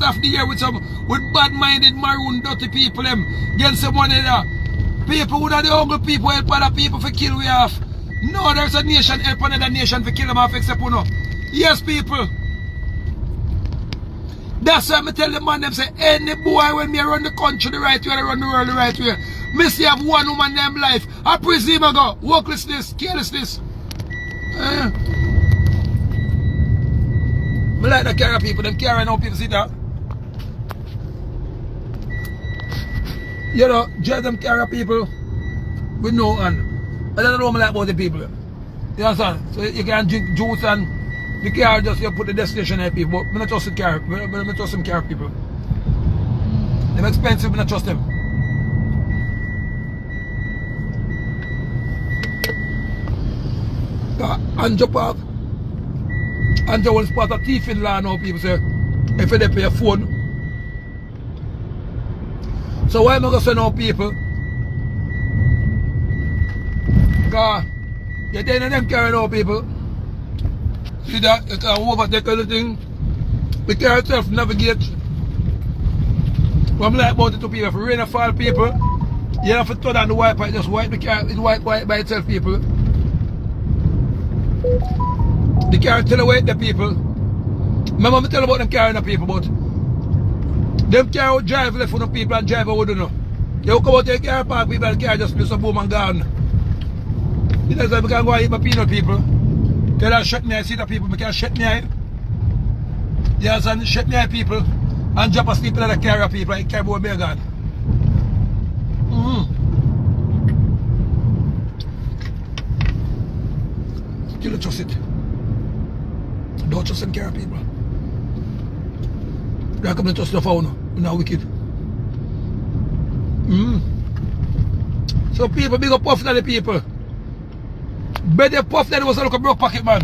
off the year with bad-minded Maroon dirty people them. Get some money there. People who are the hungry people help other people for kill we off. No, there's a nation help another nation for kill them off except you know. Yes, people. That's why I tell the man them say any boy when me run the country the right way, I run the world the right way. Me see have one woman named life. I presume I go worklessness, carelessness. Me like the carry people, them carrying out people see that. You know, just them carry people with no hand. I don't know what I like about the people. You understand? So you can drink juice and the car just you put the destination at people. But I don't trust the car. I don't trust them car people. They're expensive, I don't trust them. Andrew Park. Andrew was part of thief in law now, people say. If they pay a phone. So why am I going to send out people? Because you're doing them carrying out people. See that? You can overtake everything. The car itself navigate. What I'm like about it to people, if rain or fall people, you have to turn on the wiper, just wipe the car, it wipe by itself people. The car tell away the people. Remember me tell about them carrying the people, but them car would drive left for the people and drive over, you know. They will come out take car park people and car just do some boom and gone. You know, so I can go and eat my peanut people. Tell her shut me eye, see the people, I can shut me eye. Yes, and shut me eye people. And drop asleep in the carrier people, like carry over me gone. Still don't trust it. Don't trust them carrier people. They come to trust the phone, now wicked. So people big up puff to the people. But they puff that was a look a broke pocket man.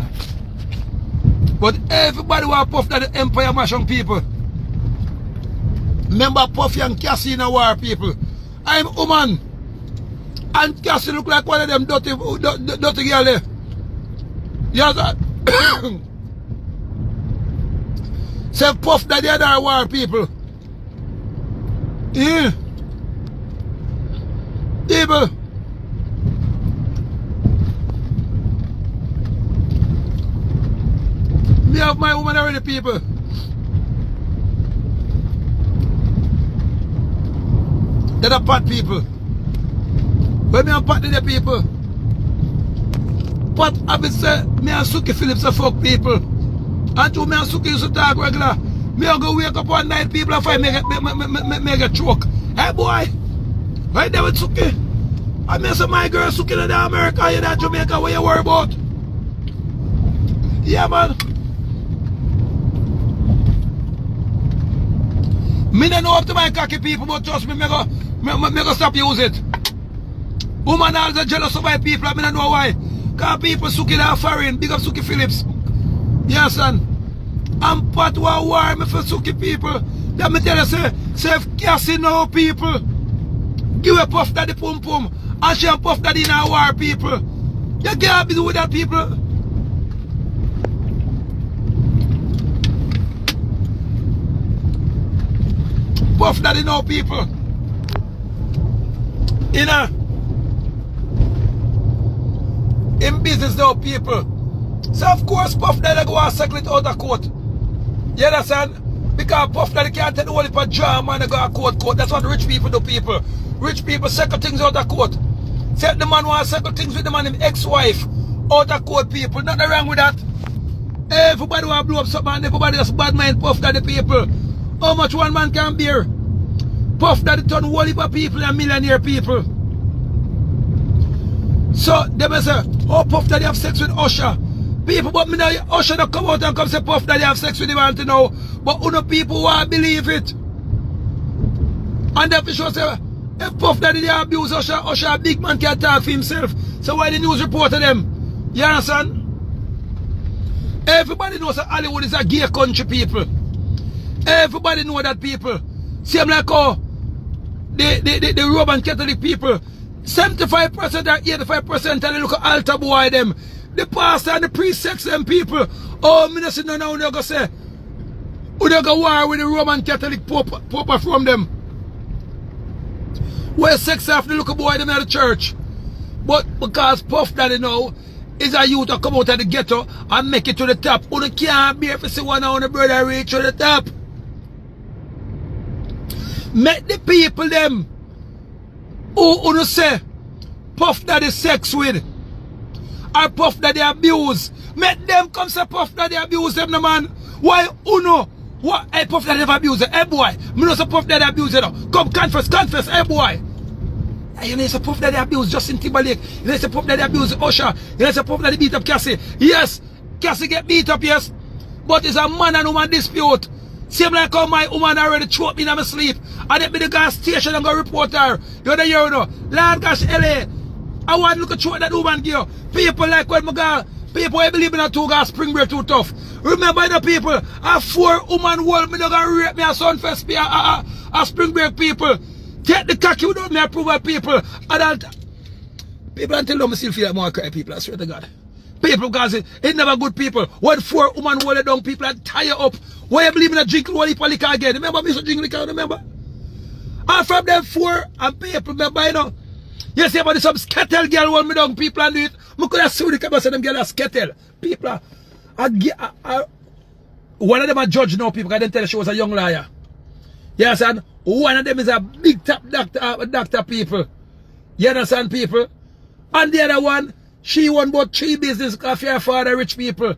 But everybody want puff that the empire mash on people. Remember Puffy and Cassie in a war people. I'm woman. And Cassie look like one of them dirty girl. Yes, say Puff that the other war people. Yeah. People. Me have my woman already, people. They're the pot people. When me and Pat the people. Pat have it say, me and Suki Phillips are fuck people. And to me and Suki used to talk regular. Me and go wake up one night, people and find me a choke. Hey boy, why they with Suki? I mean say my girl Suki in America, you in Jamaica, what you worry about? Yeah man. Me don't know up to my cocky people, but trust me, me go stop use it. Woman also jealous of my people, I don't know why. Because people Suki that foreign, big up Suki Phillips. Yes, son. I'm part of a war me for Suki people. That me tell you, say if Cassie know people, give a puff daddy pum pum, and she and puff daddy in a war people. You can't be with that people. Puff daddy know people. You know, in business know people. So of course Puff daddy go and settle it out of court. You understand? Because Puff daddy can't take the whole heap of drama and go to court. That's what rich people do, people. Rich people settle things out of court. Say the man want to settle things with the man, his ex-wife. Out of court, people. Nothing wrong with that. Everybody want to blow up something and everybody just bad mind Puff daddy people. How much one man can bear? Puff daddy turn whole heap of people and millionaire people. So they may say, oh Puff daddy have sex with Usher. People, but me now Usher don't come out and come say Puff daddy have sex with him and to know. But other people want to believe it. And if you show say, if Puff daddy they abuse Usher, Usher a big man can't talk for himself. So why the news report to them? You understand? Everybody knows that Hollywood is a gay country, people. Everybody know that, people. Same like how the Roman Catholic people, 75% or 85% tell you look at altar boy them. The pastor and the priest sex them people. Oh, me not see no now they go say, Who they go war with the Roman Catholic Pope from them? Where sex after the little boy them in the church. But because Puff Daddy now is a youth to come out of the ghetto and make it to the top. Who can't bear to see one of the brother reach to the top. Make the people them who say Puff Daddy sex with or Puff Daddy abuse. Make them come say Puff Daddy abuse them, no man. Why Uno? What? Hey, Puff Daddy never abuse it. Hey boy, me know say Puff Daddy abuse it. Come confess, hey boy. Hey, you know say Puff Daddy abuse Justin Timberlake. You know say Puff Daddy abuse Usher. You know say Puff Daddy beat up Cassie. Yes, Cassie get beat up, yes. But it's a man and woman dispute. Same like how my woman already choked me in my sleep. I didn't be the gas station and go report her. You're the year, you know. Lord gosh, LA. I want to look at choke that woman girl. People like when my girl, people who believe in a two gas spring break too tough. Remember the people, a 4 woman world, me not gonna rape me a Sunfest, a spring break people. Take the cocky without me approval people. Adult people until now me still feel like more cry people, I swear to God. People because it never good people. When 4 woman hold down people and tie you up. Why you believe in a drink whole heap of liquor again? Remember me so drink liquor, remember? And from them 4 and people, remember, you know. You see about some skettle girl hold me down people and do it. I could have sue the camera say them girl are skettle. People are one of them a judge now, people, because they tell she was a young liar. You understand? One of them is a big top doctor people. You understand, people? And the other one, she won about 3 business because her father rich people.